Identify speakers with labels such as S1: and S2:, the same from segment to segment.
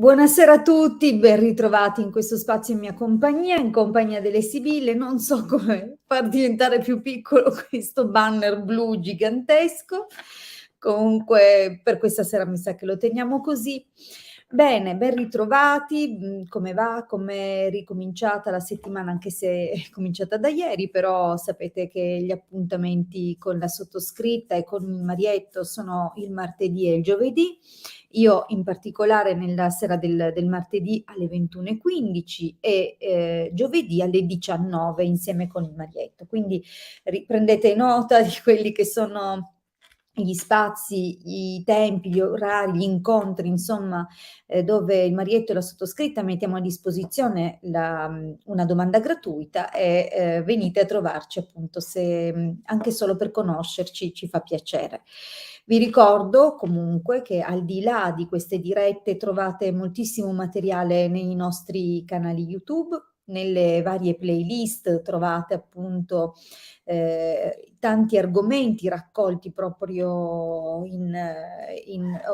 S1: Buonasera a tutti, ben ritrovati in questo spazio in mia compagnia, in compagnia delle Sibille. Non so come far diventare più piccolo questo banner blu gigantesco. Comunque per questa sera mi sa che lo teniamo così. Bene, ben ritrovati. Come va? Come è ricominciata la settimana, anche se è cominciata da ieri, però sapete che gli appuntamenti con la sottoscritta e con il Marietto sono il martedì e il giovedì. Io in particolare nella sera del martedì alle 21:15 e giovedì alle 19 insieme con il Marietto. Quindi prendete nota di quelli che sono gli spazi, i tempi, gli orari, gli incontri, insomma, dove il Marietto e la sottoscritta mettiamo a disposizione una domanda gratuita e venite a trovarci appunto se anche solo per conoscerci ci fa piacere. Vi ricordo comunque che al di là di queste dirette trovate moltissimo materiale nei nostri canali YouTube, nelle varie playlist trovate appunto tanti argomenti raccolti proprio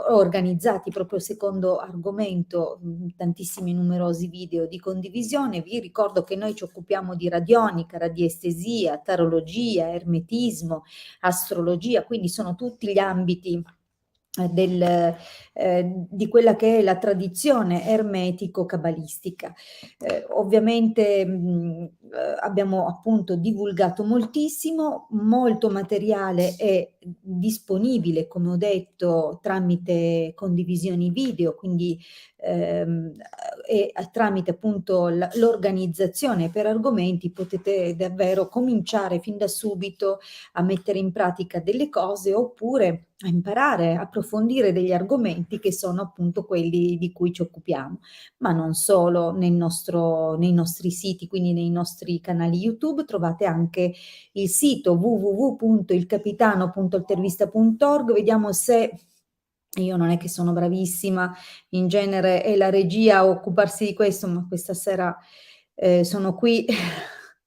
S1: organizzati proprio secondo argomento, tantissimi numerosi video di condivisione. Vi ricordo che noi ci occupiamo di radionica, radiestesia, tarologia, ermetismo, astrologia, quindi sono tutti gli ambiti di quella che è la tradizione ermetico-cabalistica. Ovviamente abbiamo appunto divulgato moltissimo, molto materiale è disponibile, come ho detto, tramite condivisioni video, quindi e tramite appunto l'organizzazione per argomenti potete davvero cominciare fin da subito a mettere in pratica delle cose oppure a imparare, approfondire degli argomenti che sono appunto quelli di cui ci occupiamo, ma non solo nei nostri siti, quindi nei nostri canali YouTube. Trovate anche il sito www.ilcapitano.altervista.org. Vediamo se io non è che sono bravissima, in genere è la regia a occuparsi di questo, ma questa sera sono qui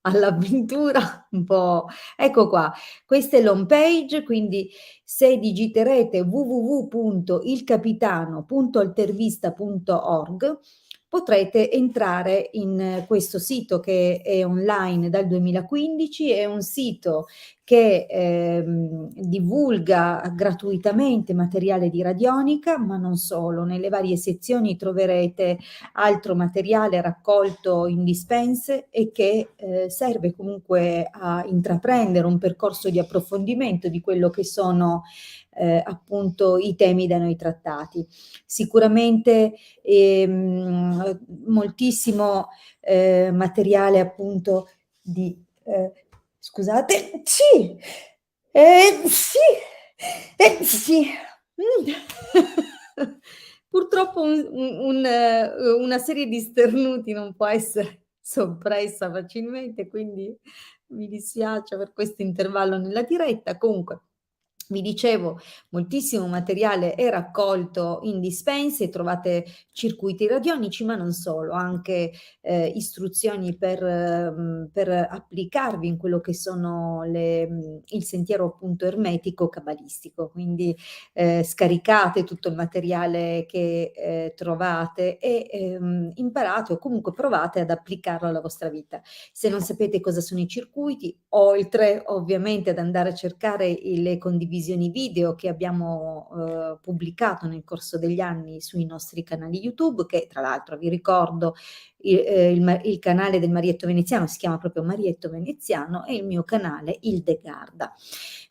S1: all'avventura un po'. Ecco qua, questa è l'home page, quindi se digiterete www.ilcapitano.altervista.org potrete entrare in questo sito che è online dal 2015, è un sito che divulga gratuitamente materiale di radionica, ma non solo. Nelle varie sezioni troverete altro materiale raccolto in dispense e che serve comunque a intraprendere un percorso di approfondimento di quello che sono appunto i temi da noi trattati. Sicuramente moltissimo materiale appunto di scusate, sì, sì, sì. Purtroppo una serie di sternuti non può essere soppressa facilmente, quindi mi dispiace per questo intervallo nella diretta. Comunque, vi dicevo, moltissimo materiale è raccolto in dispense, trovate circuiti radionici, ma non solo, anche istruzioni per applicarvi in quello che sono il sentiero appunto ermetico cabalistico. Quindi scaricate tutto il materiale che trovate e imparate o comunque provate ad applicarlo alla vostra vita. Se non sapete cosa sono i circuiti, oltre ovviamente ad andare a cercare le condivisioni video che abbiamo pubblicato nel corso degli anni sui nostri canali YouTube, che tra l'altro vi ricordo il canale del Marietto Veneziano si chiama proprio Marietto Veneziano e il mio canale Ildegarda.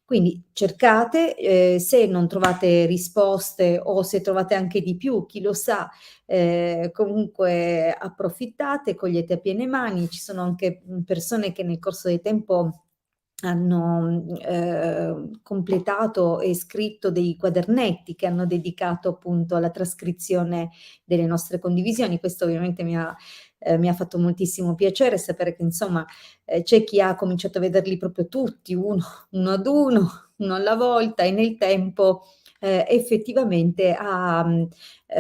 S1: Quindi cercate, se non trovate risposte o se trovate anche di più, chi lo sa, comunque approfittate, cogliete a piene mani. Ci sono anche persone che nel corso del tempo hanno completato e scritto dei quadernetti che hanno dedicato appunto alla trascrizione delle nostre condivisioni. Questo ovviamente mi ha fatto moltissimo piacere sapere che insomma c'è chi ha cominciato a vederli proprio tutti, uno ad uno alla volta, e nel tempo effettivamente ha,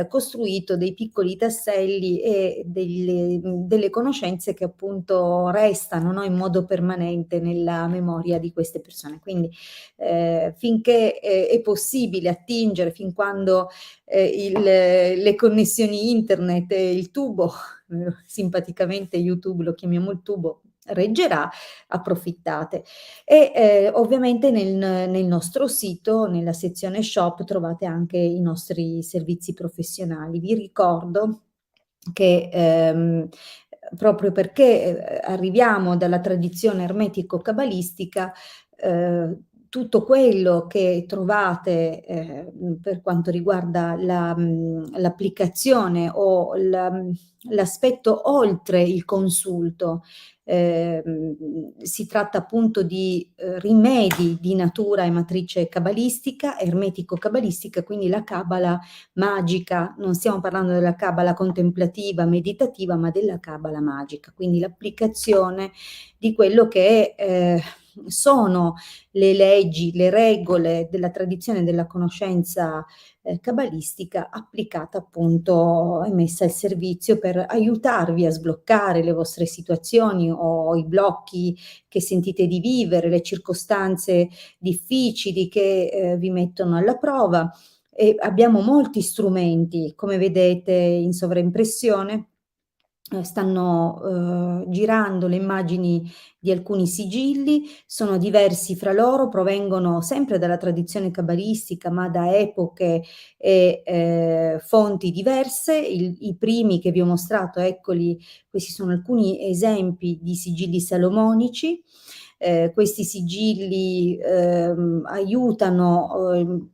S1: costruito dei piccoli tasselli e delle conoscenze che appunto restano, no, in modo permanente nella memoria di queste persone. Quindi, finché è possibile attingere, fin quando, le connessioni internet e il tubo, simpaticamente YouTube lo chiamiamo il tubo, reggerà, approfittate. E ovviamente nel nostro sito, nella sezione shop, trovate anche i nostri servizi professionali. Vi ricordo che proprio perché arriviamo dalla tradizione ermetico-cabalistica, tutto quello che trovate per quanto riguarda l'applicazione o l'aspetto oltre il consulto, si tratta appunto di rimedi di natura e matrice cabalistica, ermetico-cabalistica, quindi la cabala magica. Non stiamo parlando della cabala contemplativa, meditativa, ma della cabala magica, quindi l'applicazione di quello che sono le leggi, le regole della tradizione della conoscenza cabalistica, applicata appunto e messa al servizio per aiutarvi a sbloccare le vostre situazioni o i blocchi che sentite di vivere, le circostanze difficili che vi mettono alla prova. E abbiamo molti strumenti, come vedete in sovraimpressione. Stanno girando le immagini di alcuni sigilli, sono diversi fra loro, provengono sempre dalla tradizione cabalistica, ma da epoche e fonti diverse. I primi che vi ho mostrato, eccoli, questi sono alcuni esempi di sigilli salomonici. Questi sigilli aiutano,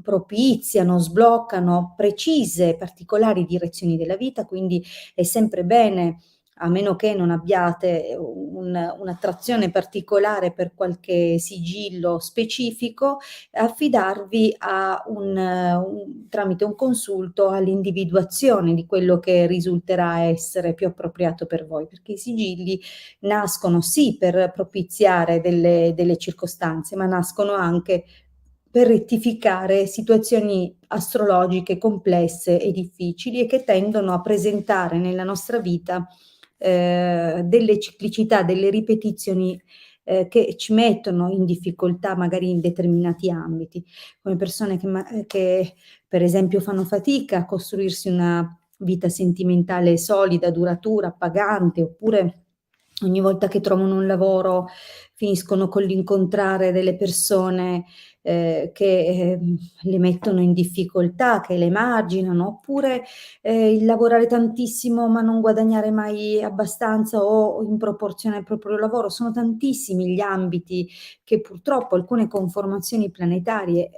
S1: propiziano, sbloccano precise, particolari direzioni della vita, quindi è sempre bene, a meno che non abbiate un'attrazione particolare per qualche sigillo specifico, affidarvi tramite un consulto all'individuazione di quello che risulterà essere più appropriato per voi, perché i sigilli nascono sì per propiziare delle circostanze, ma nascono anche per rettificare situazioni astrologiche complesse e difficili e che tendono a presentare nella nostra vita delle ciclicità, delle ripetizioni che ci mettono in difficoltà magari in determinati ambiti, come persone che per esempio fanno fatica a costruirsi una vita sentimentale solida, duratura, appagante, oppure ogni volta che trovano un lavoro finiscono con l'incontrare delle persone che le mettono in difficoltà, che le emarginano, oppure il lavorare tantissimo ma non guadagnare mai abbastanza o in proporzione al proprio lavoro. Sono tantissimi gli ambiti che purtroppo alcune conformazioni planetarie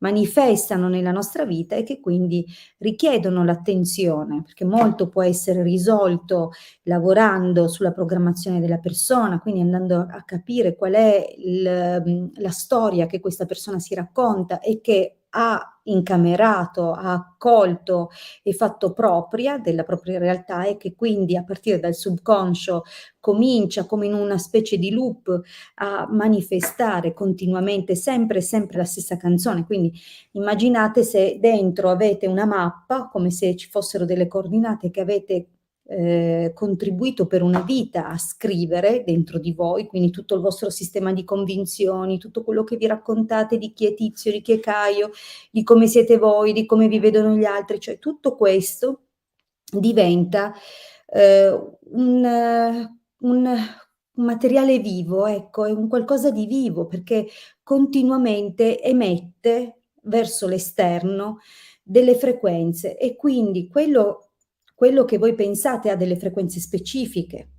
S1: manifestano nella nostra vita e che quindi richiedono l'attenzione, perché molto può essere risolto lavorando sulla programmazione della persona, quindi andando a capire qual è la storia che questa persona si racconta e che ha incamerato, ha accolto e fatto propria della propria realtà, e che quindi a partire dal subconscio comincia come in una specie di loop a manifestare continuamente sempre e sempre la stessa canzone. Quindi immaginate se dentro avete una mappa, come se ci fossero delle coordinate che avete contribuito per una vita a scrivere dentro di voi, quindi tutto il vostro sistema di convinzioni, tutto quello che vi raccontate di chi è Tizio, di chi è Caio, di come siete voi, di come vi vedono gli altri, cioè tutto questo diventa un materiale vivo, ecco, è un qualcosa di vivo, perché continuamente emette verso l'esterno delle frequenze, e quindi quello che voi pensate ha delle frequenze specifiche.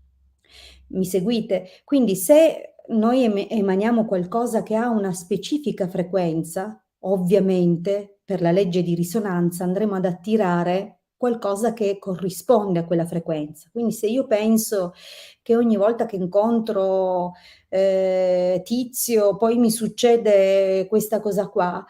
S1: Mi seguite? Quindi se noi emaniamo qualcosa che ha una specifica frequenza, ovviamente per la legge di risonanza andremo ad attirare qualcosa che corrisponde a quella frequenza. Quindi se io penso che ogni volta che incontro Tizio poi mi succede questa cosa qua,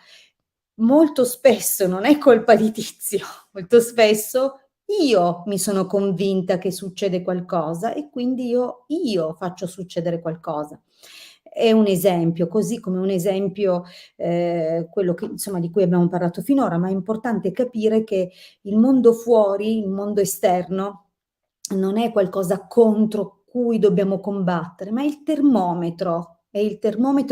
S1: molto spesso non è colpa di Tizio, molto spesso io mi sono convinta che succede qualcosa e quindi io faccio succedere qualcosa. è un esempio, così come un esempio, quello che insomma di cui abbiamo parlato finora, ma è importante capire che il mondo fuori, il mondo esterno, non è qualcosa contro cui dobbiamo combattere, ma è il termometro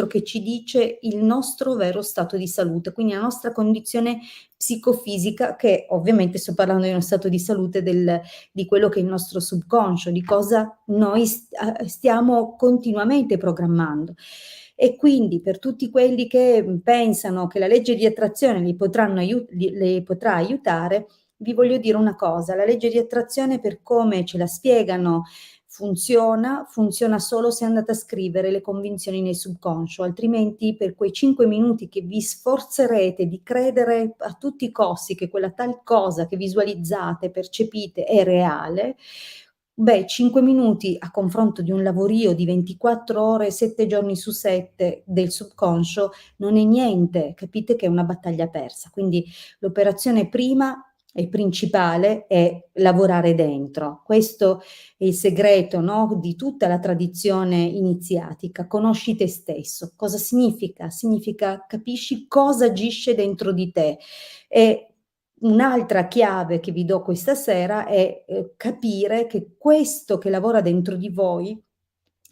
S1: che ci dice il nostro vero stato di salute, quindi la nostra condizione psicofisica, che ovviamente sto parlando di uno stato di salute di quello che è il nostro subconscio, di cosa noi stiamo continuamente programmando. E quindi per tutti quelli che pensano che la legge di attrazione li potrà aiutare, vi voglio dire una cosa: la legge di attrazione, per come ce la spiegano, funziona solo se andate a scrivere le convinzioni nel subconscio, altrimenti per quei 5 minuti che vi sforzerete di credere a tutti i costi che quella tal cosa che visualizzate, percepite è reale, beh, 5 minuti a confronto di un lavorio di 24 ore, 7 giorni su 7 del subconscio non è niente, capite che è una battaglia persa. Quindi l'operazione prima e principale è lavorare dentro. Questo è il segreto, no, di tutta la tradizione iniziatica. Conosci te stesso. Cosa significa? Significa capisci cosa agisce dentro di te. E un'altra chiave che vi do questa sera è capire che questo che lavora dentro di voi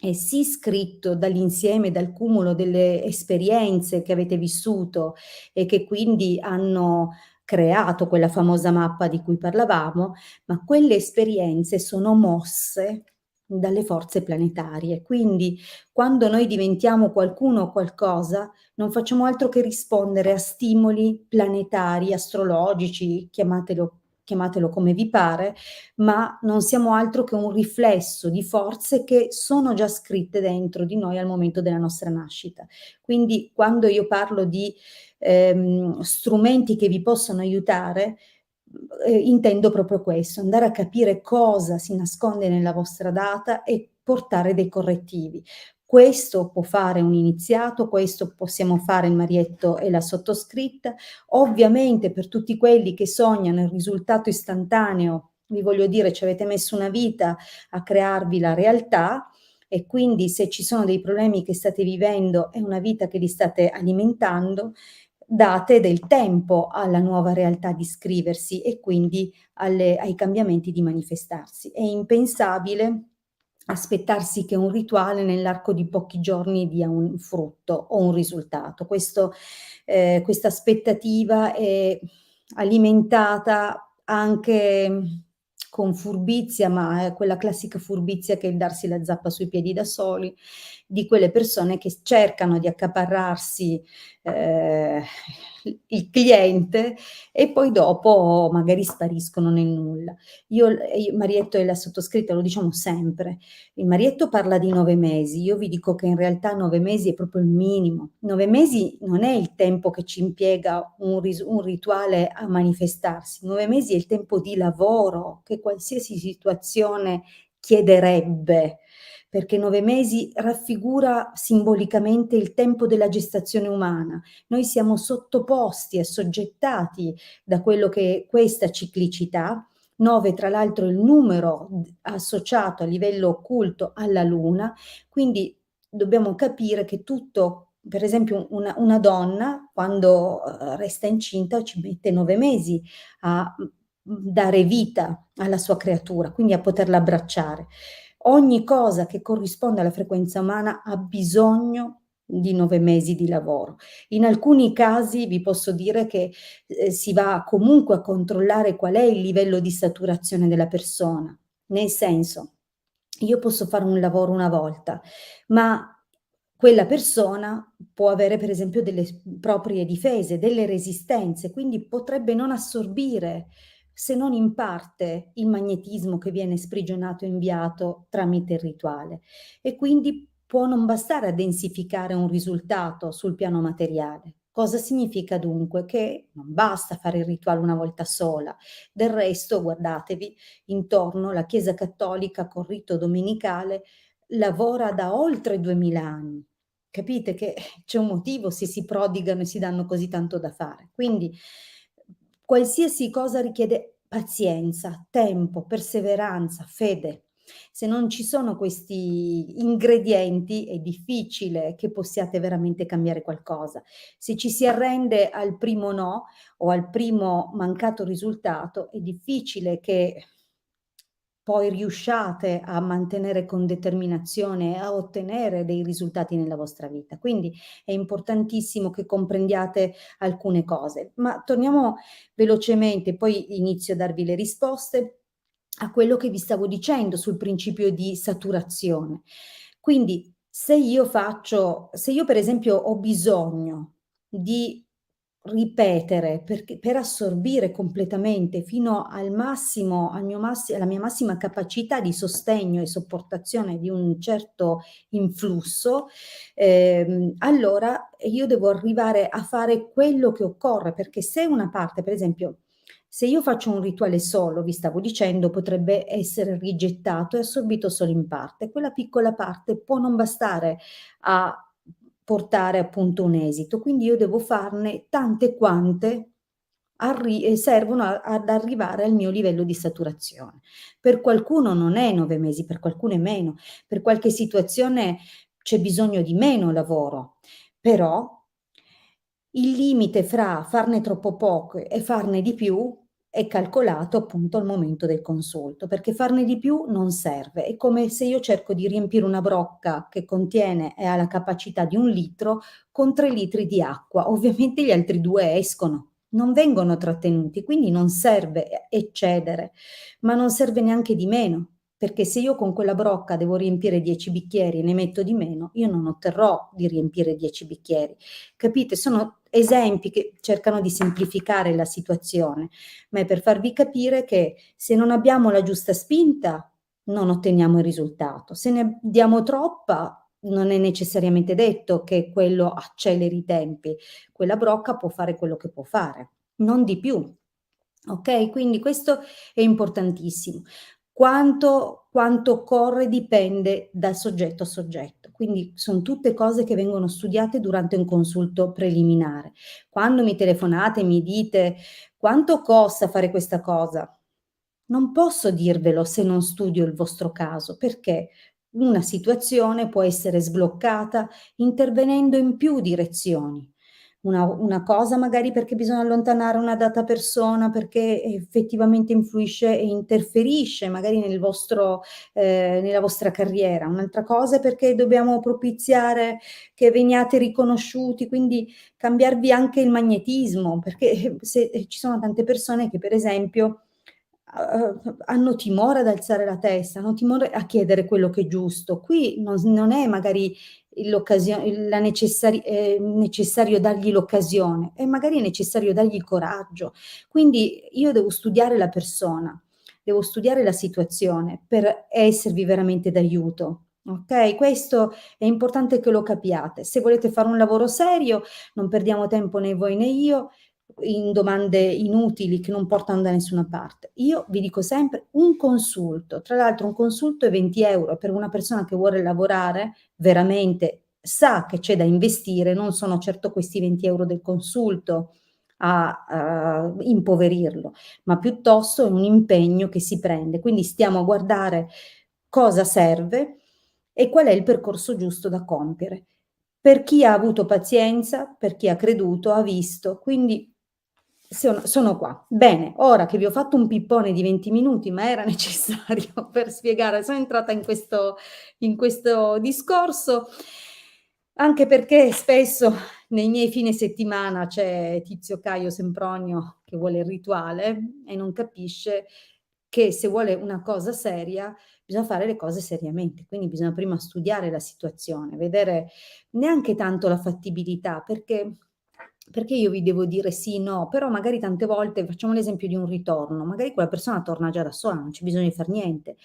S1: è sì scritto dall'insieme, dal cumulo delle esperienze che avete vissuto e che quindi hanno creato quella famosa mappa di cui parlavamo, ma quelle esperienze sono mosse dalle forze planetarie. Quindi quando noi diventiamo qualcuno o qualcosa, non facciamo altro che rispondere a stimoli planetari, astrologici, chiamatelo come vi pare, ma non siamo altro che un riflesso di forze che sono già scritte dentro di noi al momento della nostra nascita. Quindi quando io parlo di strumenti che vi possono aiutare, intendo proprio questo: andare a capire cosa si nasconde nella vostra data e portare dei correttivi. Questo può fare un iniziato, questo possiamo fare il Marietto e la sottoscritta. Ovviamente per tutti quelli che sognano il risultato istantaneo, vi voglio dire, ci avete messo una vita a crearvi la realtà, e quindi se ci sono dei problemi che state vivendo, è una vita che li state alimentando, date del tempo alla nuova realtà di scriversi e quindi ai cambiamenti di manifestarsi. È impensabile aspettarsi che un rituale nell'arco di pochi giorni dia un frutto o un risultato. Questa aspettativa è alimentata anche con furbizia, ma è quella classica furbizia che è il darsi la zappa sui piedi da soli, di quelle persone che cercano di accaparrarsi eh, il cliente e poi dopo magari spariscono nel nulla. Marietto e la sottoscritta lo diciamo sempre, il Marietto parla di 9 mesi, io vi dico che in realtà 9 mesi è proprio il minimo. 9 mesi non è il tempo che ci impiega un rituale a manifestarsi, 9 mesi è il tempo di lavoro che qualsiasi situazione chiederebbe, perché 9 mesi raffigura simbolicamente il tempo della gestazione umana. Noi siamo sottoposti e assoggettati da quello che è questa ciclicità. 9 tra l'altro è il numero associato a livello occulto alla luna, quindi dobbiamo capire che tutto, per esempio una donna quando resta incinta ci mette 9 mesi a dare vita alla sua creatura, quindi a poterla abbracciare. Ogni cosa che corrisponde alla frequenza umana ha bisogno di 9 mesi di lavoro. In alcuni casi vi posso dire che si va comunque a controllare qual è il livello di saturazione della persona, nel senso, io posso fare un lavoro una volta, ma quella persona può avere per esempio delle proprie difese, delle resistenze, quindi potrebbe non assorbire, se non in parte, il magnetismo che viene sprigionato e inviato tramite il rituale, e quindi può non bastare a densificare un risultato sul piano materiale. Cosa significa dunque? Che non basta fare il rituale una volta sola. Del resto, guardatevi intorno, la Chiesa Cattolica col rito domenicale lavora da oltre 2000 anni. Capite che c'è un motivo se si prodigano e si danno così tanto da fare. Quindi qualsiasi cosa richiede pazienza, tempo, perseveranza, fede. Se non ci sono questi ingredienti è difficile che possiate veramente cambiare qualcosa. Se ci si arrende al primo no o al primo mancato risultato, è difficile che poi riusciate a mantenere con determinazione e a ottenere dei risultati nella vostra vita. Quindi è importantissimo che comprendiate alcune cose. Ma torniamo velocemente, poi inizio a darvi le risposte a quello che vi stavo dicendo sul principio di saturazione. Quindi se io per esempio ho bisogno di ripetere per assorbire completamente fino al massimo, alla mia massima capacità di sostegno e sopportazione di un certo influsso, allora io devo arrivare a fare quello che occorre, perché se una parte, per esempio, se io faccio un rituale solo, vi stavo dicendo, potrebbe essere rigettato e assorbito solo in parte. Quella piccola parte può non bastare a portare appunto un esito, quindi io devo farne tante quante servono ad arrivare al mio livello di saturazione. Per qualcuno non è 9 mesi, per qualcuno è meno, per qualche situazione c'è bisogno di meno lavoro, però il limite fra farne troppo poco e farne di più è calcolato appunto al momento del consulto, perché farne di più non serve. È come se io cerco di riempire una brocca che contiene e ha la capacità di 1 litro con 3 litri di acqua. Ovviamente gli altri 2 escono, non vengono trattenuti, quindi non serve eccedere, ma non serve neanche di meno. Perché se io con quella brocca devo riempire 10 bicchieri e ne metto di meno, io non otterrò di riempire 10 bicchieri. Capite? Sono esempi che cercano di semplificare la situazione, ma è per farvi capire che se non abbiamo la giusta spinta, non otteniamo il risultato. Se ne diamo troppa, non è necessariamente detto che quello acceleri i tempi. Quella brocca può fare quello che può fare, non di più. Ok? Quindi questo è importantissimo. Quanto occorre dipende da soggetto a soggetto, quindi son tutte cose che vengono studiate durante un consulto preliminare. Quando mi telefonate e mi dite: "Quanto costa fare questa cosa?" Non posso dirvelo se non studio il vostro caso, perché una situazione può essere sbloccata intervenendo in più direzioni. Una cosa magari perché bisogna allontanare una data persona, perché effettivamente influisce e interferisce magari nella vostra carriera. Un'altra cosa è perché dobbiamo propiziare che veniate riconosciuti, quindi cambiarvi anche il magnetismo, perché se ci sono tante persone che per esempio hanno timore ad alzare la testa, hanno timore a chiedere quello che è giusto. Qui non è magari necessario dargli l'occasione, è magari necessario dargli il coraggio. Quindi io devo studiare la persona, devo studiare la situazione per esservi veramente d'aiuto. Okay? Questo è importante che lo capiate. Se volete fare un lavoro serio, non perdiamo tempo né voi né io in domande inutili che non portano da nessuna parte. Io vi dico sempre un consulto, tra l'altro un consulto è 20 € per una persona che vuole lavorare veramente, sa che c'è da investire, non sono certo questi 20 € del consulto a impoverirlo, ma piuttosto è un impegno che si prende. Quindi stiamo a guardare cosa serve e qual è il percorso giusto da compiere. Per chi ha avuto pazienza, per chi ha creduto, ha visto, quindi sono qua. Bene, ora che vi ho fatto un pippone di 20 minuti, ma era necessario per spiegare, sono entrata in questo discorso, anche perché spesso nei miei fine settimana c'è Tizio Caio Sempronio che vuole il rituale e non capisce che se vuole una cosa seria bisogna fare le cose seriamente, quindi bisogna prima studiare la situazione, vedere neanche tanto la fattibilità, perché io vi devo dire sì, no, però magari tante volte facciamo l'esempio di un ritorno, magari quella persona torna già da sola, non c'è bisogno di far niente,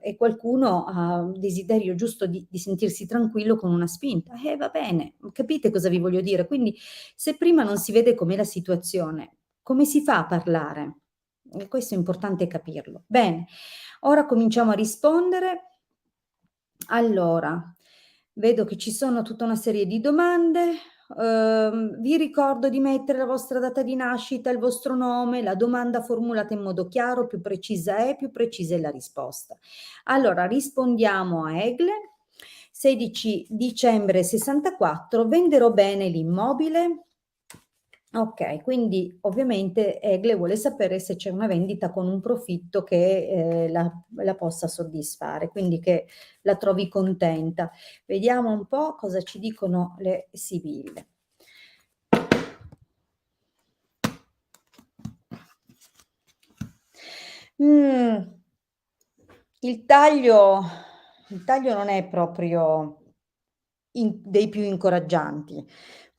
S1: e qualcuno ha un desiderio giusto di sentirsi tranquillo con una spinta. Va bene, capite cosa vi voglio dire? Quindi se prima non si vede com'è la situazione, come si fa a parlare? E questo è importante capirlo. Bene, ora cominciamo a rispondere. Allora, vedo che ci sono tutta una serie di domande. Vi ricordo di mettere la vostra data di nascita, il vostro nome, la domanda formulata in modo chiaro, più precisa è, più precisa è la risposta. Allora, rispondiamo a Egle. 16 dicembre 64, venderò bene l'immobile? Ok, quindi ovviamente Egle vuole sapere se c'è una vendita con un profitto che la possa soddisfare, quindi che la trovi contenta. Vediamo un po' cosa ci dicono le sibille. Mm, il taglio, il taglio non è proprio dei più incoraggianti.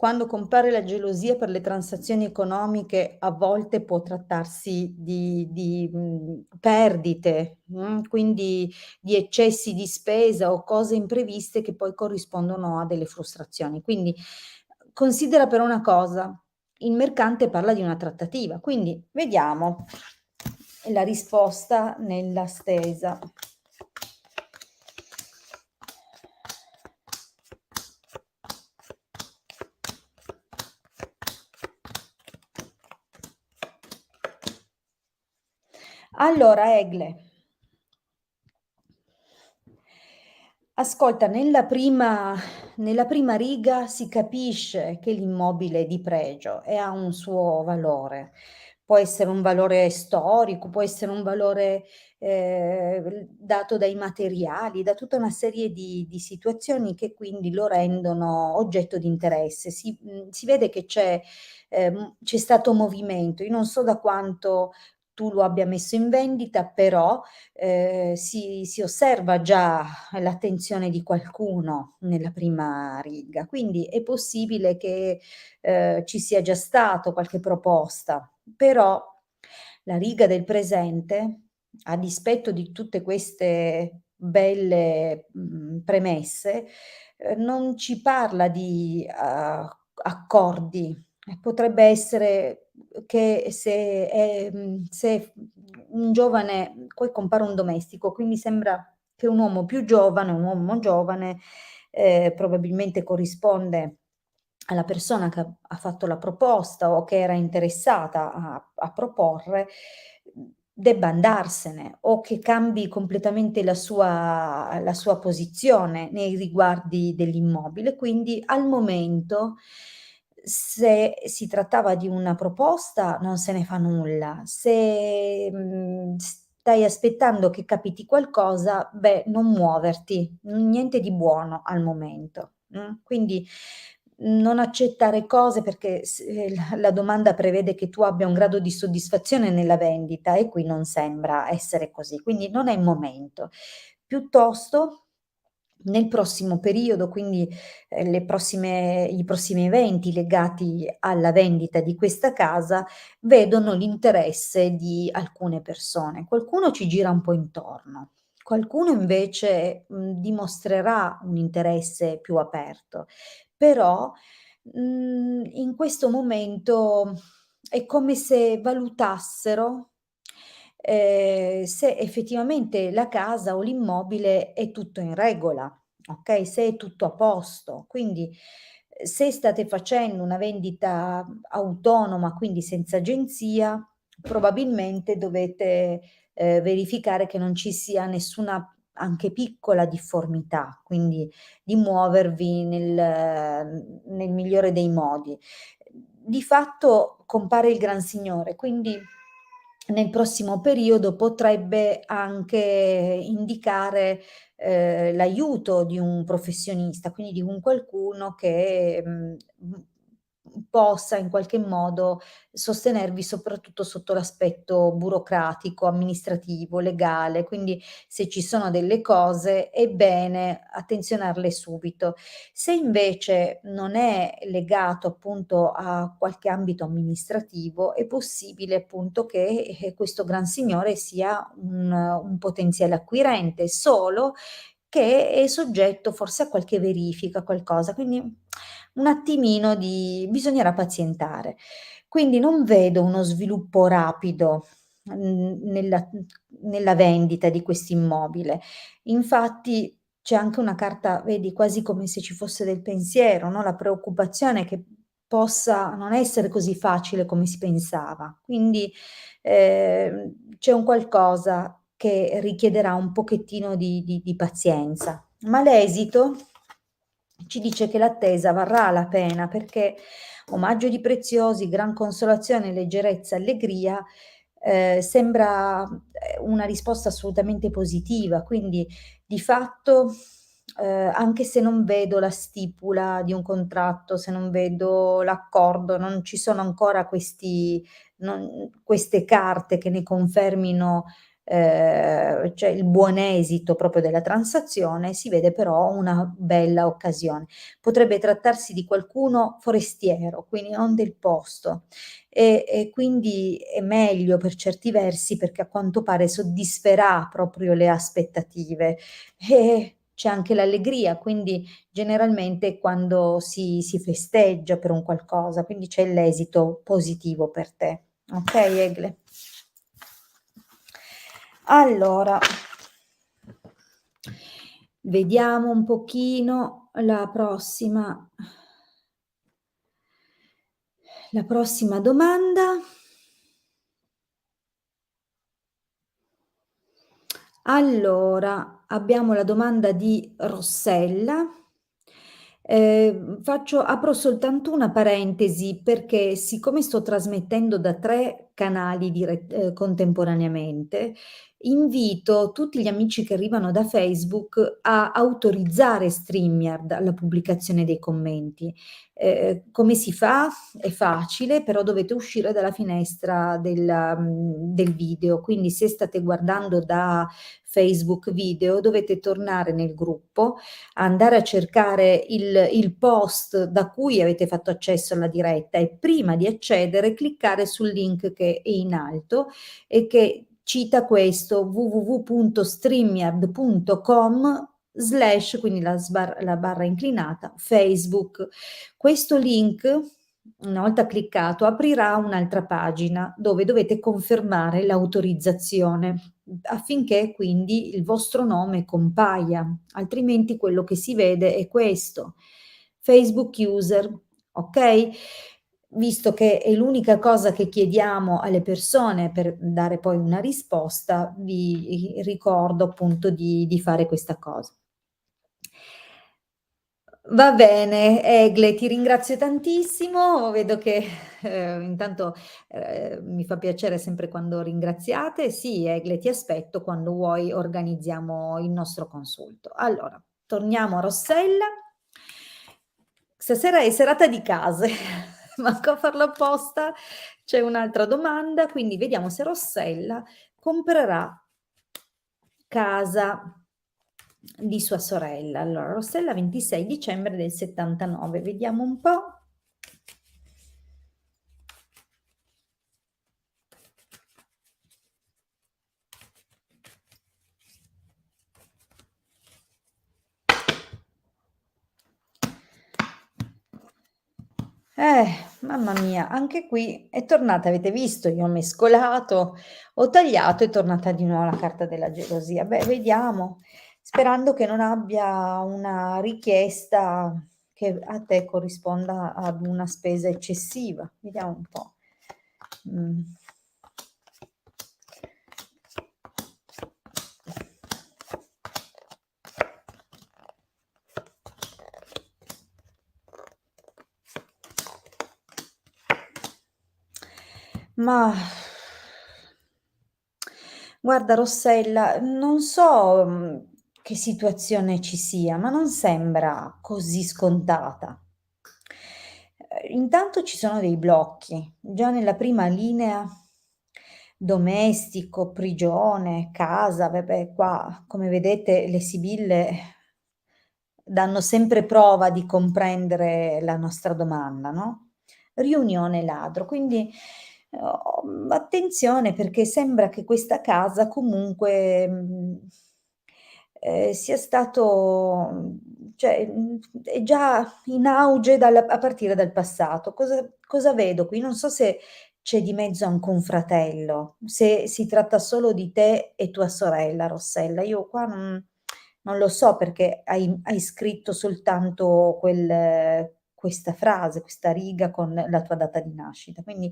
S1: Quando compare la gelosia per le transazioni economiche, a volte può trattarsi di perdite, quindi di eccessi di spesa o cose impreviste che poi corrispondono a delle frustrazioni. Quindi considera però una cosa, il mercante parla di una trattativa, quindi vediamo la risposta nella stesa. Allora, Egle, ascolta, nella prima riga si capisce che l'immobile è di pregio e ha un suo valore. Può essere un valore storico, può essere un valore dato dai materiali, da tutta una serie di situazioni che quindi lo rendono oggetto di interesse. Si vede che c'è stato movimento. Io non so da quanto tu lo abbia messo in vendita, però si osserva già l'attenzione di qualcuno nella prima riga, quindi è possibile che ci sia già stato qualche proposta, però la riga del presente, a dispetto di tutte queste belle premesse, non ci parla di accordi. Potrebbe essere che se un giovane, poi compare un domestico, quindi sembra che un uomo giovane, probabilmente corrisponde alla persona che ha fatto la proposta o che era interessata a proporre, debba andarsene o che cambi completamente la sua posizione nei riguardi dell'immobile. Quindi al momento, se si trattava di una proposta, non se ne fa nulla. Se stai aspettando che capiti qualcosa, beh, non muoverti, niente di buono al momento. Quindi non accettare cose perché la domanda prevede che tu abbia un grado di soddisfazione nella vendita e qui non sembra essere così, quindi non è il momento. Piuttosto nel prossimo periodo, quindi i prossimi eventi legati alla vendita di questa casa vedono l'interesse di alcune persone. Qualcuno ci gira un po' intorno, qualcuno invece dimostrerà un interesse più aperto, però in questo momento è come se valutassero se effettivamente la casa o l'immobile è tutto in regola, okay, se è tutto a posto. Quindi, se state facendo una vendita autonoma, quindi senza agenzia, probabilmente dovete, verificare che non ci sia nessuna anche piccola difformità, quindi di muovervi nel migliore dei modi. Di fatto compare il Gran Signore, quindi nel prossimo periodo potrebbe anche indicare l'aiuto di un professionista, quindi di un qualcuno che possa in qualche modo sostenervi soprattutto sotto l'aspetto burocratico, amministrativo, legale. Quindi se ci sono delle cose è bene attenzionarle subito. Se invece non è legato appunto a qualche ambito amministrativo, è possibile appunto che questo gran signore sia un potenziale acquirente, solo che è soggetto forse a qualche verifica, qualcosa. Quindi un attimino bisognerà pazientare. Quindi non vedo uno sviluppo rapido nella vendita di questo immobile. Infatti c'è anche una carta, vedi, quasi come se ci fosse del pensiero, no, la preoccupazione che possa non essere così facile come si pensava. Quindi, c'è un qualcosa che richiederà un pochettino di pazienza, ma l'esito ci dice che l'attesa varrà la pena perché omaggio di preziosi, gran consolazione, leggerezza, allegria, sembra, una risposta assolutamente positiva. Quindi di fatto, anche se non vedo la stipula di un contratto, se non vedo l'accordo, non ci sono ancora queste carte che ne confermino, cioè il buon esito proprio della transazione, si vede però una bella occasione. Potrebbe trattarsi di qualcuno forestiero, quindi non del posto, e quindi è meglio per certi versi perché a quanto pare soddisferà proprio le aspettative. E c'è anche l'allegria, quindi generalmente quando si festeggia per un qualcosa, quindi c'è l'esito positivo per te. Ok, Egle? Allora, vediamo un pochino la prossima domanda. Allora, abbiamo la domanda di Rossella. Apro soltanto una parentesi perché siccome sto trasmettendo da 3 canali contemporaneamente, invito tutti gli amici che arrivano da Facebook a autorizzare StreamYard alla pubblicazione dei commenti. Come si fa? È facile, però dovete uscire dalla finestra del video. Quindi se state guardando da Facebook video, dovete tornare nel gruppo, andare a cercare il post da cui avete fatto accesso alla diretta e prima di accedere cliccare sul link che è in alto e che cita questo www.streamyard.com/, quindi la barra inclinata, Facebook. Questo link, una volta cliccato, aprirà un'altra pagina dove dovete confermare l'autorizzazione affinché quindi il vostro nome compaia, altrimenti quello che si vede è questo, Facebook user, ok? Visto che è l'unica cosa che chiediamo alle persone per dare poi una risposta, vi ricordo appunto di fare questa cosa. Va bene, Egle, ti ringrazio tantissimo. Vedo che intanto mi fa piacere sempre quando ringraziate. Sì, Egle, ti aspetto quando vuoi, organizziamo il nostro consulto. Allora, torniamo a Rossella. Stasera è serata di case, manco a farlo apposta. C'è un'altra domanda, quindi vediamo se Rossella comprerà casa di sua sorella. Allora, Rossella 26 dicembre del 79, vediamo un po'. Mamma mia, anche qui è tornata, avete visto, io ho mescolato, ho tagliato, è tornata di nuovo la carta della gelosia. Beh, vediamo, sperando che non abbia una richiesta che a te corrisponda ad una spesa eccessiva. Vediamo un po'. Mm. Ma guarda Rossella, non so che situazione ci sia, ma non sembra così scontata. Intanto ci sono dei blocchi, già nella prima linea domestico, prigione, casa, vabbè, qua come vedete le sibille danno sempre prova di comprendere la nostra domanda, no? Riunione ladro, quindi attenzione perché sembra che questa casa comunque sia stato, cioè, è già in auge a partire dal passato. Cosa vedo qui? Non so se c'è di mezzo anche un fratello, se si tratta solo di te e tua sorella, Rossella. Io qua Non lo so perché hai scritto soltanto questa frase, questa riga con la tua data di nascita. Quindi,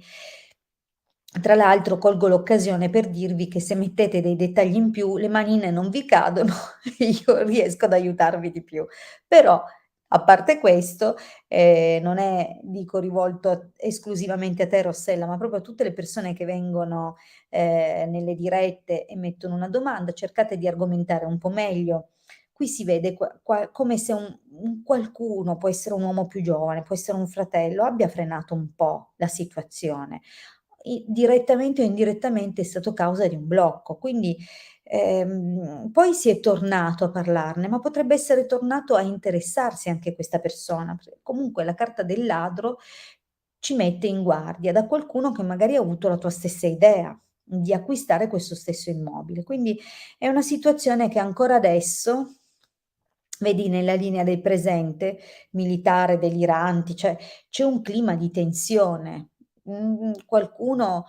S1: tra l'altro colgo l'occasione per dirvi che se mettete dei dettagli in più le manine non vi cadono e io riesco ad aiutarvi di più. Però, a parte questo, non è, dico, rivolto esclusivamente a te Rossella, ma proprio a tutte le persone che vengono, nelle dirette e mettono una domanda, cercate di argomentare un po' meglio. Qui si vede come se un qualcuno, può essere un uomo più giovane, può essere un fratello, abbia frenato un po' la situazione. Direttamente o indirettamente è stato causa di un blocco, quindi poi si è tornato a parlarne, ma potrebbe essere tornato a interessarsi anche questa persona. Comunque la carta del ladro ci mette in guardia da qualcuno che magari ha avuto la tua stessa idea di acquistare questo stesso immobile. Quindi è una situazione che ancora adesso, vedi nella linea del presente, militare, deliranti, cioè c'è un clima di tensione. Qualcuno,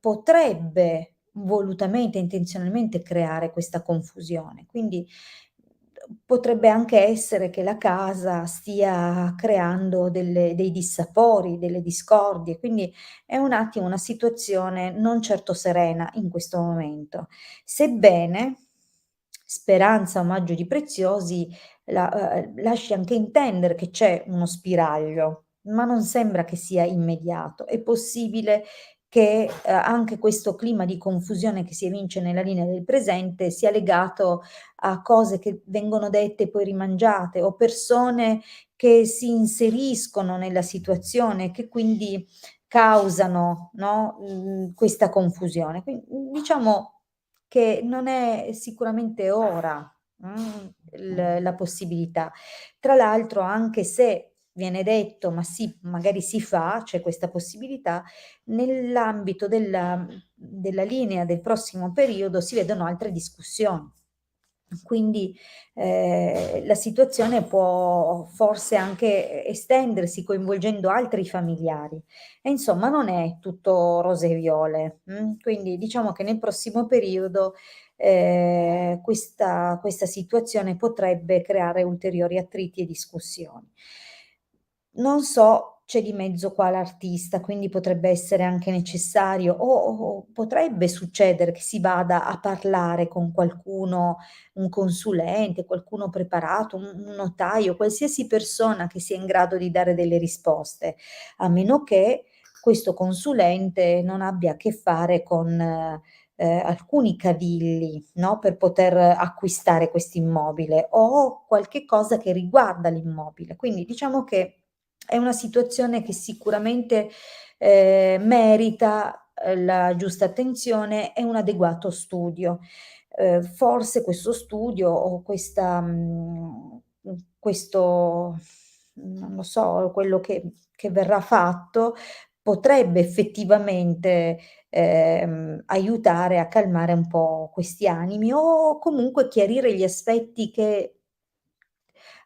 S1: potrebbe volutamente, intenzionalmente creare questa confusione. Quindi, potrebbe anche essere che la casa stia creando dei dissapori, delle discordie, quindi è un attimo una situazione non certo serena in questo momento. Sebbene Speranza, omaggio di Preziosi, lasci anche intendere che c'è uno spiraglio, ma non sembra che sia immediato. È possibile che, anche questo clima di confusione che si evince nella linea del presente sia legato a cose che vengono dette e poi rimangiate, o persone che si inseriscono nella situazione, che quindi causano, no, questa confusione. Diciamo che non è sicuramente ora, la possibilità. Tra l'altro, anche se viene detto: "Ma sì, magari si fa", c'è questa possibilità, nell'ambito della linea del prossimo periodo si vedono altre discussioni. Quindi, la situazione può forse anche estendersi, coinvolgendo altri familiari. E insomma non è tutto rose e viole, quindi diciamo che nel prossimo periodo, questa situazione potrebbe creare ulteriori attriti e discussioni. Non so, c'è di mezzo qua l'artista, quindi potrebbe essere anche necessario o potrebbe succedere che si vada a parlare con qualcuno, un consulente, qualcuno preparato, un notaio, qualsiasi persona che sia in grado di dare delle risposte, a meno che questo consulente non abbia a che fare con, alcuni cavilli, no, per poter acquistare quest'immobile o qualche cosa che riguarda l'immobile. Quindi diciamo che è una situazione che sicuramente, merita, la giusta attenzione e un adeguato studio. Forse questo studio o questo, non lo so, quello che verrà fatto potrebbe effettivamente, aiutare a calmare un po' questi animi o comunque chiarire gli aspetti che,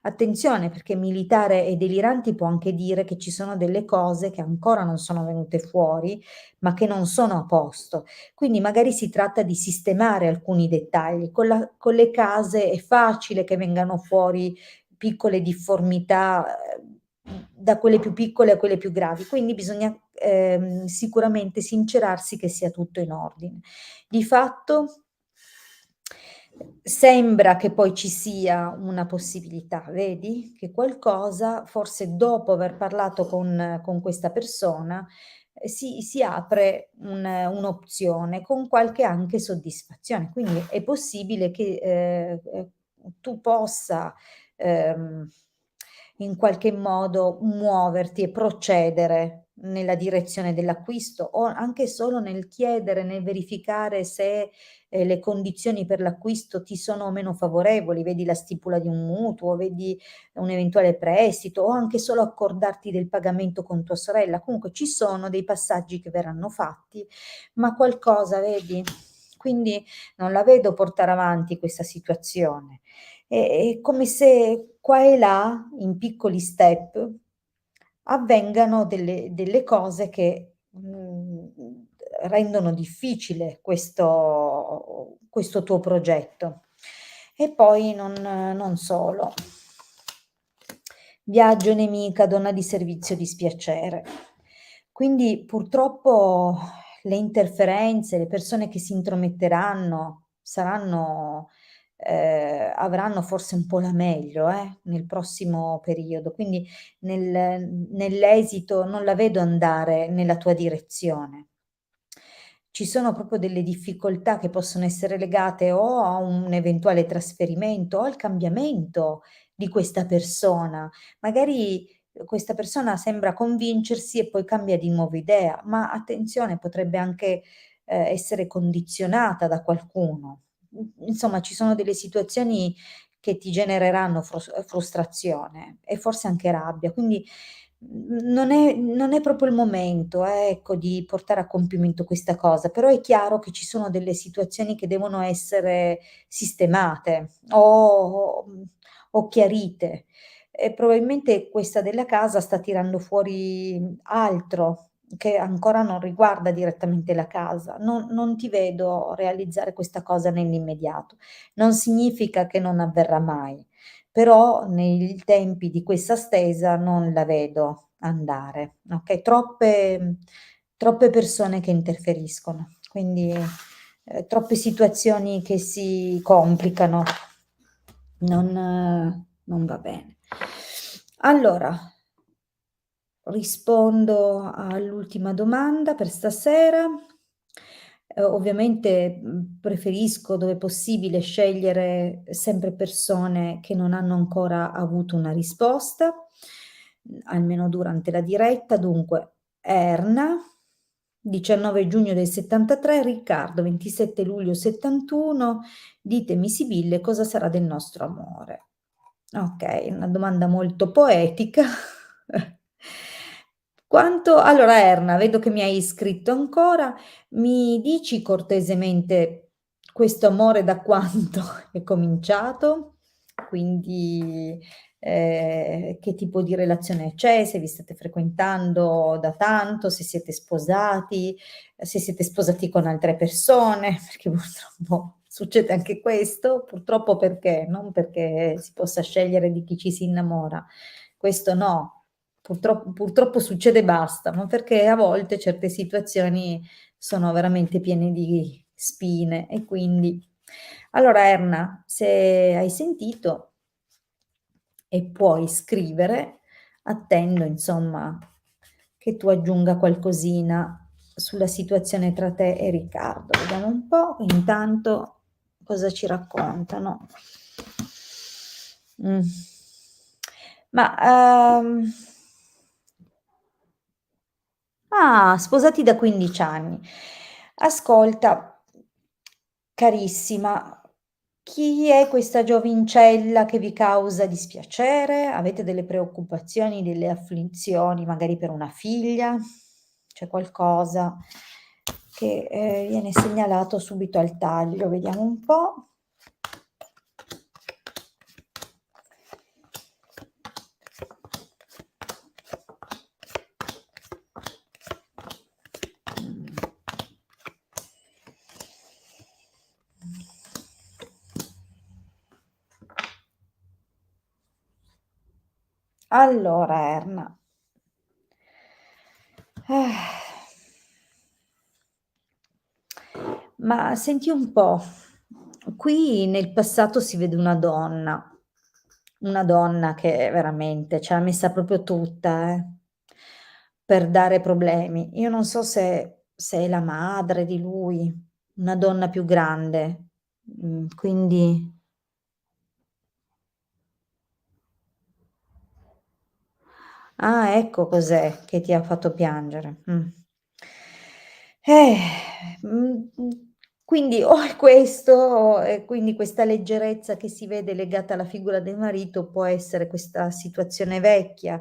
S1: attenzione, perché militare e deliranti può anche dire che ci sono delle cose che ancora non sono venute fuori, ma che non sono a posto. Quindi magari si tratta di sistemare alcuni dettagli. Con le case è facile che vengano fuori piccole difformità, da quelle più piccole a quelle più gravi, quindi bisogna, sicuramente sincerarsi che sia tutto in ordine. Di fatto sembra che poi ci sia una possibilità, vedi? Che qualcosa, forse dopo aver parlato con questa persona, si apre un'opzione con qualche anche soddisfazione. Quindi è possibile che, tu possa, ehm, in qualche modo muoverti e procedere nella direzione dell'acquisto o anche solo nel chiedere, nel verificare se le condizioni per l'acquisto ti sono o meno favorevoli, vedi la stipula di un mutuo, vedi un eventuale prestito o anche solo accordarti del pagamento con tua sorella. Comunque ci sono dei passaggi che verranno fatti, ma qualcosa vedi? Quindi non la vedo portare avanti questa situazione. È come se qua e là, in piccoli step, avvengano delle cose che, rendono difficile questo tuo progetto. E poi non solo. Viaggio nemica, donna di servizio dispiacere. Quindi purtroppo le interferenze, le persone che si intrometteranno saranno avranno forse un po' la meglio, nel prossimo periodo. Quindi nell'esito non la vedo andare nella tua direzione. Ci sono proprio delle difficoltà che possono essere legate o a un eventuale trasferimento o al cambiamento di questa persona. Magari questa persona sembra convincersi e poi cambia di nuovo idea, ma attenzione, potrebbe anche essere condizionata da qualcuno. Insomma, ci sono delle situazioni che ti genereranno frustrazione e forse anche rabbia. Quindi non è proprio il momento, ecco, di portare a compimento questa cosa, però è chiaro che ci sono delle situazioni che devono essere sistemate o chiarite. E probabilmente questa della casa sta tirando fuori altro che ancora non riguarda direttamente la casa. Non ti vedo realizzare questa cosa nell'immediato. Non significa che non avverrà mai, però nei tempi di questa stesa non la vedo andare, okay? Troppe persone che interferiscono, quindi, troppe situazioni che si complicano. Non va bene. Allora, rispondo all'ultima domanda per stasera. Ovviamente, preferisco dove possibile scegliere sempre persone che non hanno ancora avuto una risposta, almeno durante la diretta. Dunque, Erna, 19 giugno del '73, Riccardo, 27 luglio '71, ditemi Sibille cosa sarà del nostro amore. Okay, una domanda molto poetica. Allora Erna, vedo che mi hai scritto ancora, mi dici cortesemente questo amore da quanto è cominciato? Quindi, che tipo di relazione c'è, se vi state frequentando da tanto, se siete sposati con altre persone, perché purtroppo succede anche questo. Purtroppo perché? Non perché si possa scegliere di chi ci si innamora, questo no. Purtroppo succede e basta, ma perché a volte certe situazioni sono veramente piene di spine e quindi allora Erna, se hai sentito e puoi scrivere, attendo insomma che tu aggiunga qualcosina sulla situazione tra te e Riccardo. Vediamo un po', intanto cosa ci raccontano. Mh. Ma, sposati da 15 anni. Ascolta, carissima, chi è questa giovincella che vi causa dispiacere? Avete delle preoccupazioni, delle afflizioni, magari per una figlia? C'è qualcosa che, viene segnalato subito al taglio, vediamo un po'. Allora Erna, ma senti un po', qui nel passato si vede una donna che veramente ce l'ha messa proprio tutta, per dare problemi. Io non so se è la madre di lui, una donna più grande, quindi ecco cos'è che ti ha fatto piangere. Eh, quindi o è questo e quindi questa leggerezza che si vede legata alla figura del marito, può essere questa situazione vecchia,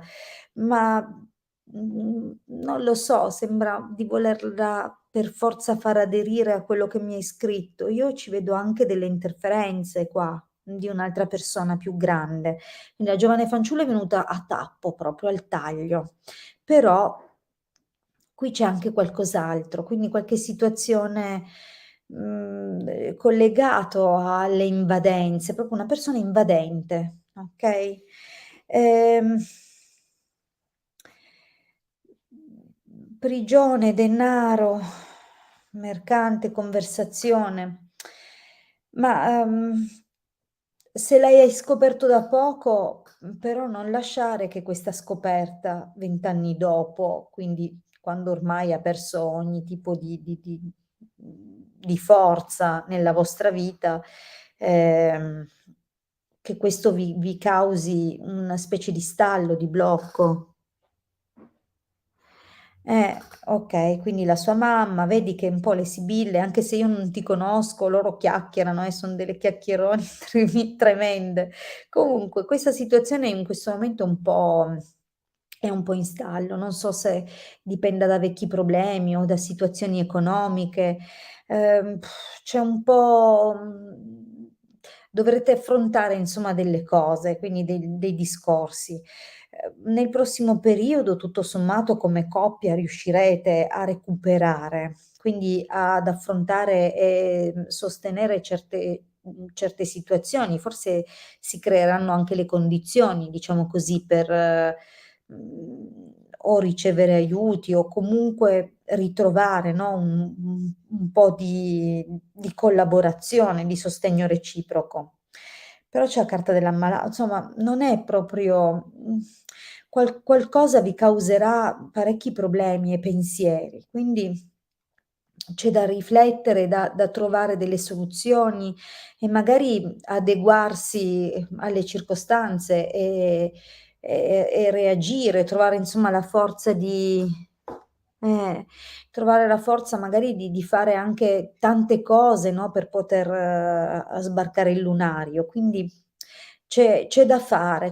S1: ma, non lo so, sembra di volerla per forza far aderire a quello che mi hai scritto. Io ci vedo anche delle interferenze qua, di un'altra persona più grande. Quindi la giovane fanciulla è venuta a tappo, proprio al taglio. Però qui c'è anche qualcos'altro, quindi qualche situazione, collegato alle invadenze, proprio una persona invadente, okay? Ehm Prigione, denaro, mercante, conversazione. Ma, se l'hai scoperto da poco, però non lasciare che questa scoperta 20 anni dopo, quindi quando ormai ha perso ogni tipo di forza nella vostra vita, ehm, che questo vi causi una specie di stallo, di blocco. Okay, quindi la sua mamma, vedi che un po' le sibille, anche se io non ti conosco, loro chiacchierano e son delle chiacchierone tremende. Comunque questa situazione in questo momento è un po' in stallo, non so se dipenda da vecchi problemi o da situazioni economiche. Ehm, C'è un po', dovrete affrontare insomma delle cose, quindi dei discorsi. Nel prossimo periodo, tutto sommato, come coppia riuscirete a recuperare, quindi ad affrontare e, sostenere certe situazioni. Forse si creeranno anche le condizioni, diciamo così, per, o ricevere aiuti o comunque ritrovare, no, un po' di collaborazione, di sostegno reciproco. Però c'è la carta insomma non è proprio, qualcosa vi causerà parecchi problemi e pensieri, quindi c'è da riflettere, da trovare delle soluzioni e magari adeguarsi, alle circostanze e reagire, trovare insomma la forza eh, trovare la forza magari di fare anche tante cose, no, per poter, sbarcare il lunario. Quindi c'è da fare,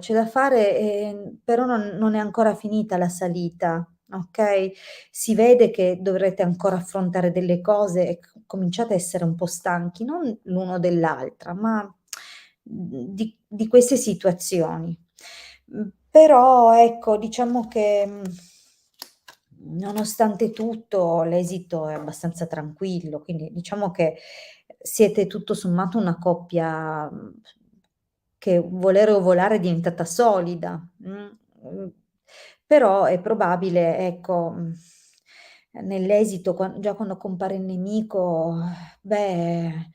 S1: però non è ancora finita la salita, okay? Si vede che dovrete ancora affrontare delle cose e cominciate a essere un po' stanchi, non l'uno dell'altra, ma, di queste situazioni. Però ecco, diciamo che, nonostante tutto l'esito è abbastanza tranquillo, quindi diciamo che siete tutto sommato una coppia, che volere o volare è diventata solida, però è probabile, ecco, nell'esito già quando compare il nemico, beh,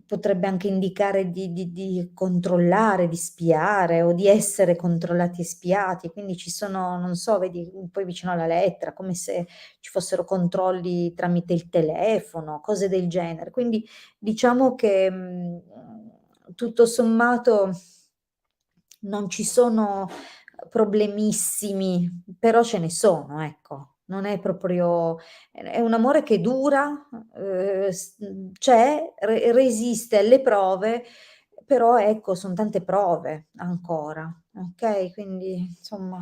S1: potrebbe anche indicare di controllare, di spiare o di essere controllati e spiati, quindi ci sono, non so, vedi poi vicino alla lettera, come se ci fossero controlli tramite il telefono, cose del genere. Quindi diciamo che, tutto sommato non ci sono problemissimi, però ce ne sono, ecco. Non è proprio, è un amore che dura, c'è, resiste alle prove, però ecco, son tante prove ancora, okay, quindi insomma,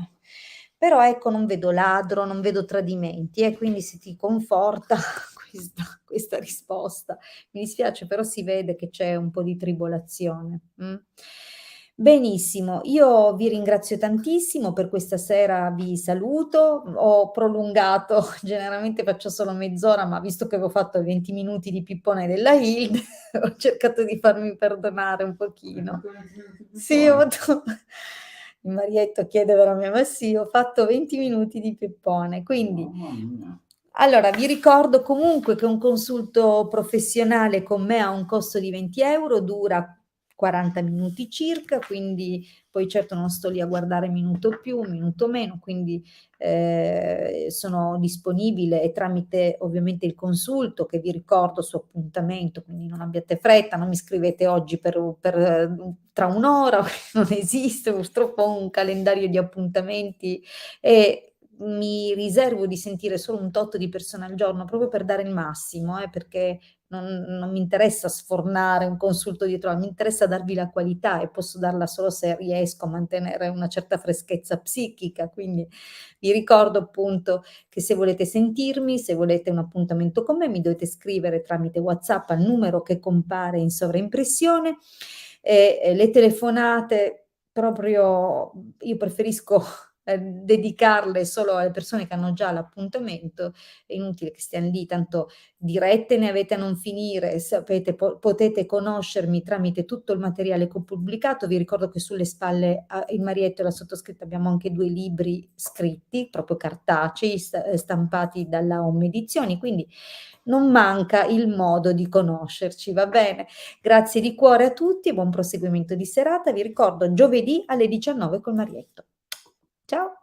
S1: però ecco non vedo ladro, non vedo tradimenti, e quindi se ti conforta questa risposta. Mi dispiace, però si vede che c'è un po' di tribolazione, Benissimo, io vi ringrazio tantissimo, per questa sera vi saluto. Ho prolungato, generalmente faccio solo mezz'ora, ma visto che avevo fatto i 20 minuti di pippone della Hilde, ho cercato di farmi perdonare un pochino. Sì, ho fatto il marietto chiede verame ma sì, ho fatto 20 minuti di pippone, quindi allora, vi ricordo comunque che un consulto professionale con me ha un costo di 20 €, dura 40 minuti circa, quindi poi certo non sto lì a guardare minuto più, minuto meno, quindi, sono disponibile e tramite ovviamente il consulto, che vi ricordo su appuntamento, quindi non abbiate fretta, non mi scrivete oggi tra 1 ora, non esiste purtroppo un calendario di appuntamenti e mi riservo di sentire solo un tot di persone al giorno, proprio per dare il massimo, perché non mi interessa sfornare un consulto dietro, mi interessa darvi la qualità e posso darla solo se riesco a mantenere una certa freschezza psichica. Quindi vi ricordo appunto che se volete sentirmi, se volete un appuntamento con me, mi dovete scrivere tramite WhatsApp al numero che compare in sovraimpressione, le telefonate proprio io preferisco dedicarle solo alle persone che hanno già l'appuntamento, è inutile che stiam lì, tanto dirette ne avete a non finire, sapete potete conoscermi tramite tutto il materiale che ho pubblicato. Vi ricordo che sulle spalle a il Marietto e la sottoscritta abbiamo anche 2 libri scritti, proprio cartacei, stampati dalla Home Edizioni, quindi non manca il modo di conoscerci, va bene? Grazie di cuore a tutti e buon proseguimento di serata. Vi ricordo giovedì alle 19 col Marietto. Ciao.